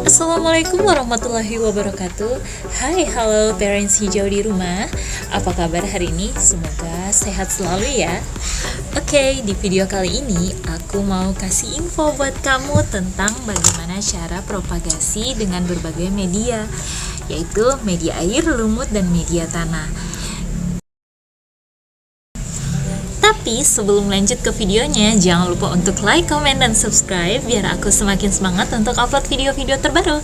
Assalamualaikum warahmatullahi wabarakatuh. Hai, halo parents hijau di rumah. Apa kabar hari ini? Semoga sehat selalu ya. Oke, di video kali ini aku mau kasih info buat kamu tentang bagaimana cara propagasi dengan berbagai media, yaitu media air, lumut, dan media tanah. Tapi sebelum lanjut ke videonya, jangan lupa untuk like, comment, dan subscribe biar aku semakin semangat untuk upload video-video terbaru.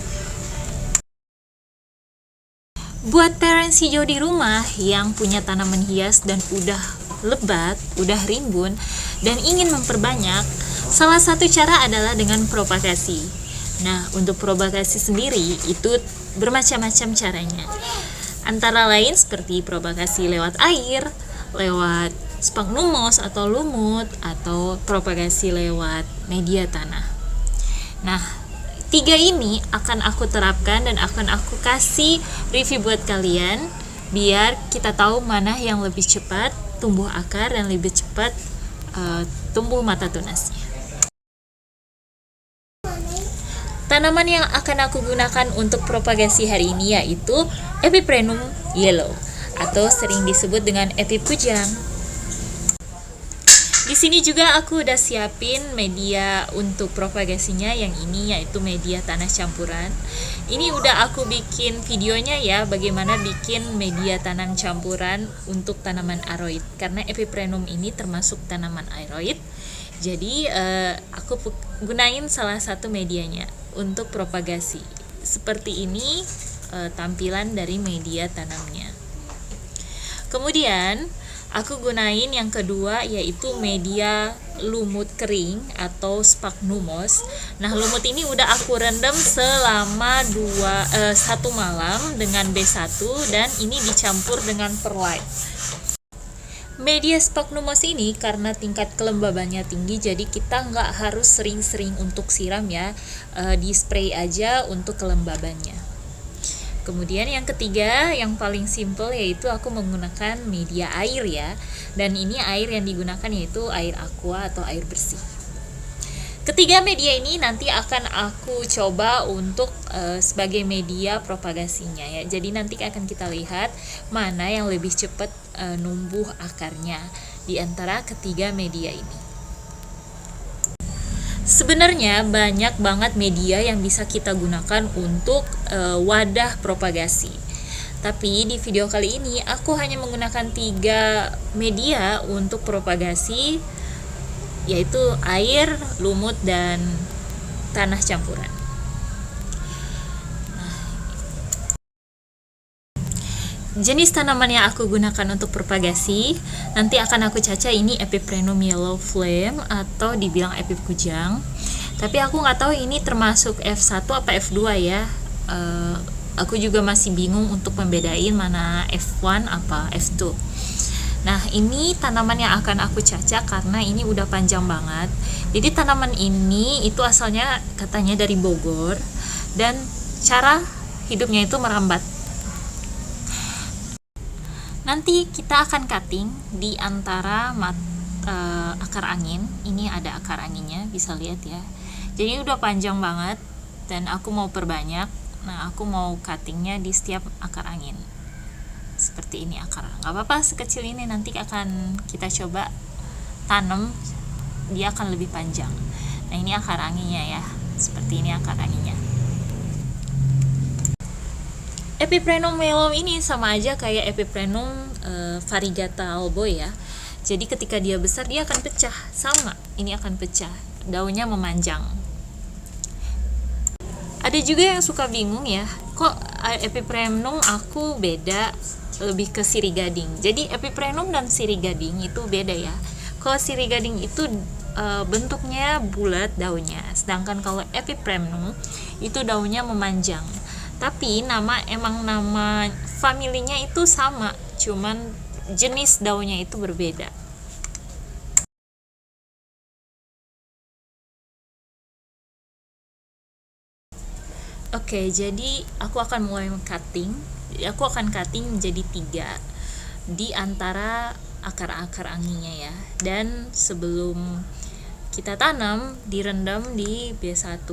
Buat parents hijau di rumah yang punya tanaman hias dan udah lebat, udah rimbun, dan ingin memperbanyak, salah satu cara adalah dengan propagasi. Nah, untuk propagasi sendiri itu bermacam-macam caranya. Antara lain seperti propagasi lewat air, lewat sphagnumos atau lumut, atau propagasi lewat media tanah. Nah, tiga ini akan aku terapkan dan akan aku kasih review buat kalian biar kita tahu mana yang lebih cepat tumbuh akar dan lebih cepat tumbuh mata tunasnya. Tanaman yang akan aku gunakan untuk propagasi hari ini yaitu Epiprenum yellow atau sering disebut dengan epi pujang. Di sini juga aku udah siapin media untuk propagasinya, yang ini yaitu media tanah campuran. Ini udah aku bikin videonya ya, bagaimana bikin media tanam campuran untuk tanaman aroid, karena Epiprenum ini termasuk tanaman aroid. Jadi aku gunain salah satu medianya untuk propagasi. Seperti ini tampilan dari media tanamnya. Kemudian aku gunain yang kedua yaitu media lumut kering atau sphagnumos. Nah, lumut ini udah aku rendam selama 1 malam dengan B1 dan ini dicampur dengan perlite. Media sphagnumos ini karena tingkat kelembabannya tinggi, jadi kita nggak harus sering-sering untuk siram ya, di spray aja untuk kelembabannya. Kemudian yang ketiga, yang paling simple yaitu aku menggunakan media air ya. Dan ini air yang digunakan yaitu air aqua atau air bersih. Ketiga media ini nanti akan aku coba untuk sebagai media propagasinya ya. Jadi nanti akan kita lihat mana yang lebih cepat numbuh akarnya di antara ketiga media ini. Sebenarnya banyak banget media yang bisa kita gunakan untuk wadah propagasi. Tapi di video kali ini aku hanya menggunakan 3 media untuk propagasi, yaitu air, lumut, dan tanah campuran. Jenis tanaman yang aku gunakan untuk propagasi nanti akan aku caca ini Epiprenum yellow flame atau dibilang epi pujang. Tapi aku nggak tahu ini termasuk F1 apa F2 ya. Aku juga masih bingung untuk membedain mana F1 apa F2. Nah, ini tanaman yang akan aku caca karena ini udah panjang banget. Jadi tanaman ini itu asalnya katanya dari Bogor dan cara hidupnya itu merambat. Nanti kita akan cutting di antara akar angin. Ini ada akar anginnya, bisa lihat ya. Jadi udah panjang banget dan aku mau perbanyak. Nah, aku mau cuttingnya di setiap akar angin. Seperti ini akar. Gak apa-apa sekecil ini, nanti akan kita coba tanam, dia akan lebih panjang. Nah, ini akar anginnya ya. Seperti ini akar anginnya. Epiprenum yellow ini sama aja kayak Epiprenum variegata albo ya. Jadi ketika dia besar dia akan pecah, sama. Ini akan pecah, daunnya memanjang. Ada juga yang suka bingung ya, kok Epiprenum aku beda, lebih ke sirih gading. Jadi Epiprenum dan sirih gading itu beda ya. Kalau sirih gading itu bentuknya bulat daunnya, sedangkan kalau Epiprenum itu daunnya memanjang. Tapi nama familinya itu sama, cuman jenis daunnya itu berbeda. Oke, jadi aku akan mulai cutting. Aku akan cutting jadi 3 di antara akar-akar anginnya ya. Dan sebelum kita tanam, direndam di B1.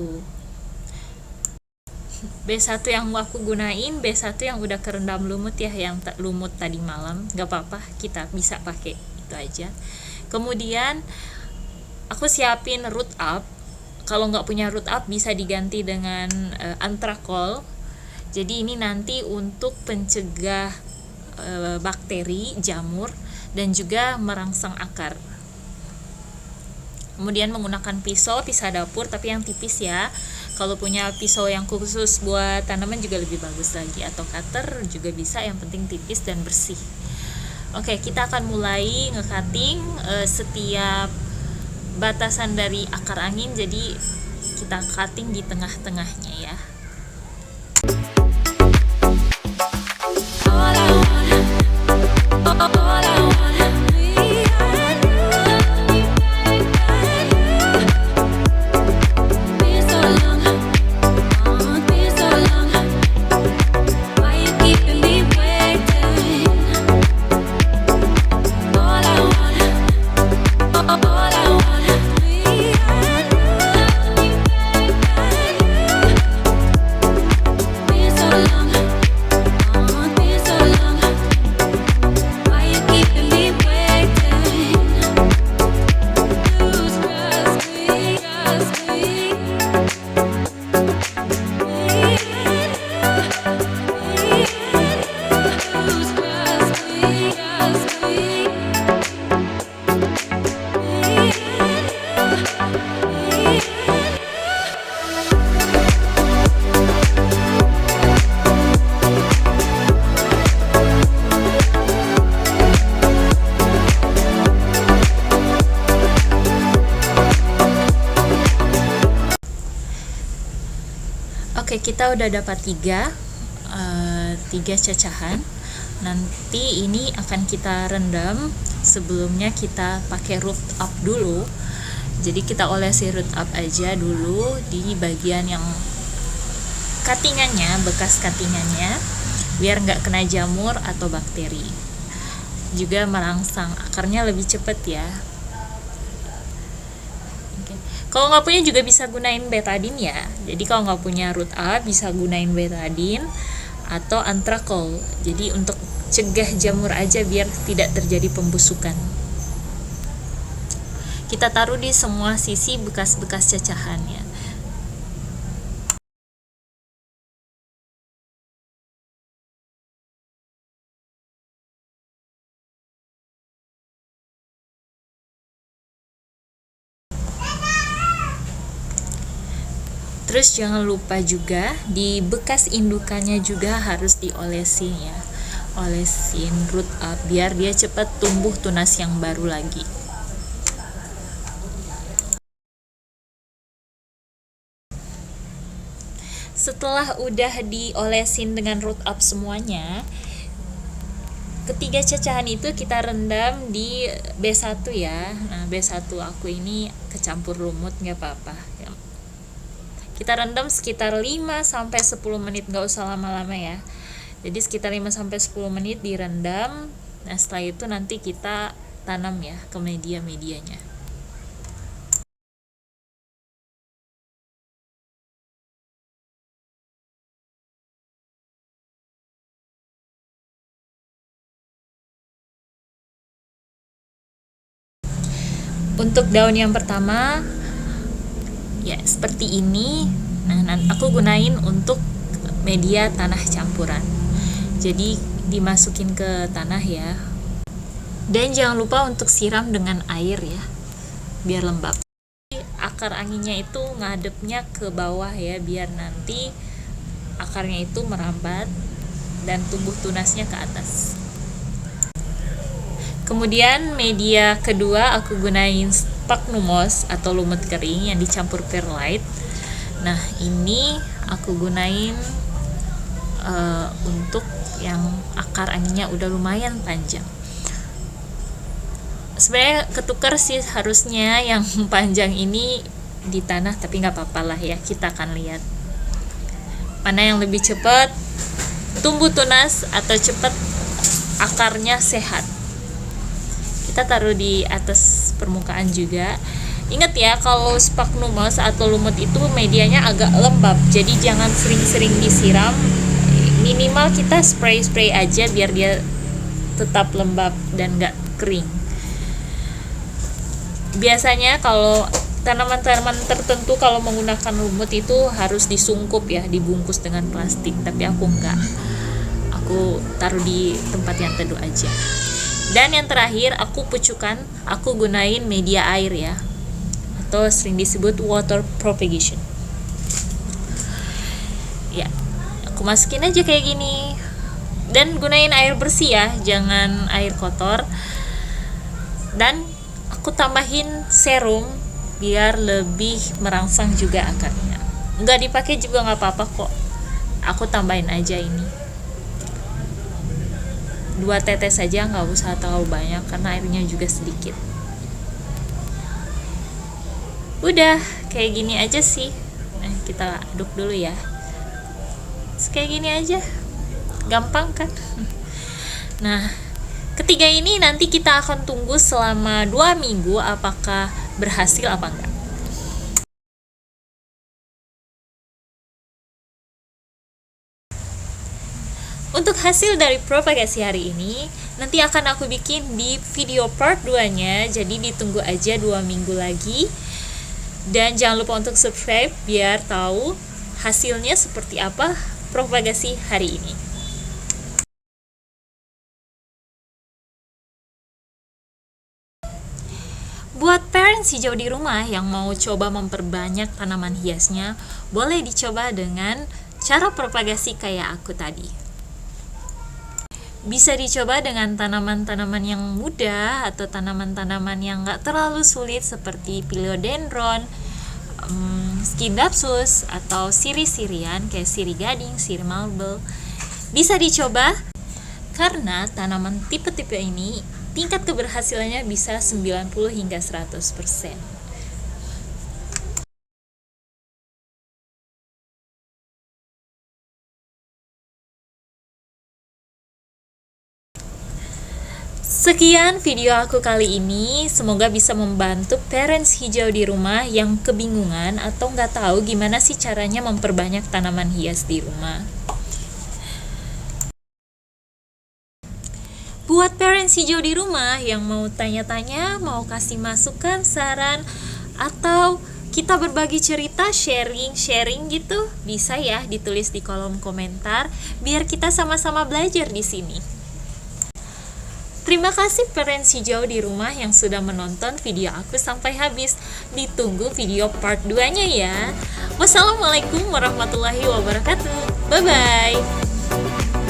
B1 yang aku gunain B1 yang udah kerendam lumut ya, yang lumut tadi malam. Gak apa-apa, kita bisa pakai itu aja. Kemudian aku siapin root up. Kalau nggak punya root up bisa diganti dengan antrakol. Jadi ini nanti untuk pencegah bakteri, jamur, dan juga merangsang akar. Kemudian menggunakan pisau dapur tapi yang tipis ya. Kalau punya pisau yang khusus buat tanaman juga lebih bagus lagi, atau cutter juga bisa, yang penting tipis dan bersih. Oke, kita akan mulai nge-cutting setiap batasan dari akar angin, jadi kita cutting di tengah-tengahnya ya. Oke, kita udah dapat tiga cacahan. Nanti ini akan kita rendam. Sebelumnya kita pakai root up dulu. Jadi kita olesi root up aja dulu di bagian yang cuttingannya, bekas cuttingannya, biar nggak kena jamur atau bakteri. Juga merangsang akarnya lebih cepat ya. Kalau nggak punya juga bisa gunain betadine ya. Jadi kalau nggak punya root up bisa gunain betadine atau antrakol. Jadi untuk cegah jamur aja biar tidak terjadi pembusukan. Kita taruh di semua sisi bekas-bekas cacahannya. Terus jangan lupa juga di bekas indukannya juga harus diolesin ya. Olesin root up biar dia cepat tumbuh tunas yang baru lagi. Setelah udah diolesin dengan root up semuanya, ketiga cacahan itu kita rendam di B1 ya. Nah, B1 aku ini kecampur lumut, nggak apa-apa. Kita rendam sekitar 5-10 menit, nggak usah lama-lama ya. Jadi sekitar 5-10 menit direndam. Nah, setelah itu nanti kita tanam ya ke media-medianya. Untuk daun yang pertama ya seperti ini. Nah, aku gunain untuk media tanah campuran. Jadi dimasukin ke tanah ya. Dan jangan lupa untuk siram dengan air ya, biar lembab. Akar anginnya itu ngadepnya ke bawah ya, biar nanti akarnya itu merambat dan tumbuh tunasnya ke atas. Kemudian media kedua aku gunain sphagnum moss atau lumut kering yang dicampur perlite. Nah, ini aku gunain untuk yang akar anginnya udah lumayan panjang. Sebenarnya ketukar sih harusnya yang panjang ini di tanah, tapi nggak apa-apa lah ya, kita akan lihat mana yang lebih cepat tumbuh tunas atau cepat akarnya sehat. Kita taruh di atas permukaan juga. Ingat ya, kalau sphagnum moss atau lumut itu medianya agak lembab, jadi jangan sering-sering disiram. Minimal kita spray aja biar dia tetap lembab dan gak kering. Biasanya kalau tanaman-tanaman tertentu kalau menggunakan lumut itu harus disungkup ya, dibungkus dengan plastik, tapi aku enggak. Aku taruh di tempat yang teduh aja. Dan yang terakhir, aku pucukan, aku gunain media air ya, atau sering disebut water propagation. Ya, aku masukin aja kayak gini. Dan gunain air bersih ya, jangan air kotor. Dan aku tambahin serum biar lebih merangsang juga akarnya. Nggak dipakai juga nggak apa-apa kok. Aku tambahin aja ini 2 tetes saja, nggak usah terlalu banyak karena airnya juga sedikit. Udah kayak gini aja sih. Nah, kita aduk dulu ya. Kayak gini aja, gampang kan? Nah, ketiga ini nanti kita akan tunggu selama 2 minggu apakah berhasil apa enggak. Untuk hasil dari propagasi hari ini nanti akan aku bikin di video part 2 nya, jadi ditunggu aja 2 minggu lagi. Dan jangan lupa untuk subscribe biar tahu hasilnya seperti apa propagasi hari ini. Buat parents hijau di rumah yang mau coba memperbanyak tanaman hiasnya, boleh dicoba dengan cara propagasi kayak aku tadi. Bisa dicoba dengan tanaman-tanaman yang mudah atau tanaman-tanaman yang gak terlalu sulit seperti Philodendron, Scindapsus, atau siri-sirian kayak siri gading, siri marble. Bisa dicoba karena tanaman tipe-tipe ini tingkat keberhasilannya bisa 90 hingga 100%. Sekian video aku kali ini, semoga bisa membantu parents hijau di rumah yang kebingungan atau nggak tahu gimana sih caranya memperbanyak tanaman hias di rumah. Buat parents hijau di rumah yang mau tanya-tanya, mau kasih masukan, saran, atau kita berbagi cerita, sharing gitu, bisa ya ditulis di kolom komentar biar kita sama-sama belajar di sini. Terima kasih parents hijau di rumah yang sudah menonton video aku sampai habis. Ditunggu video part 2-nya ya. Wassalamualaikum warahmatullahi wabarakatuh. Bye-bye.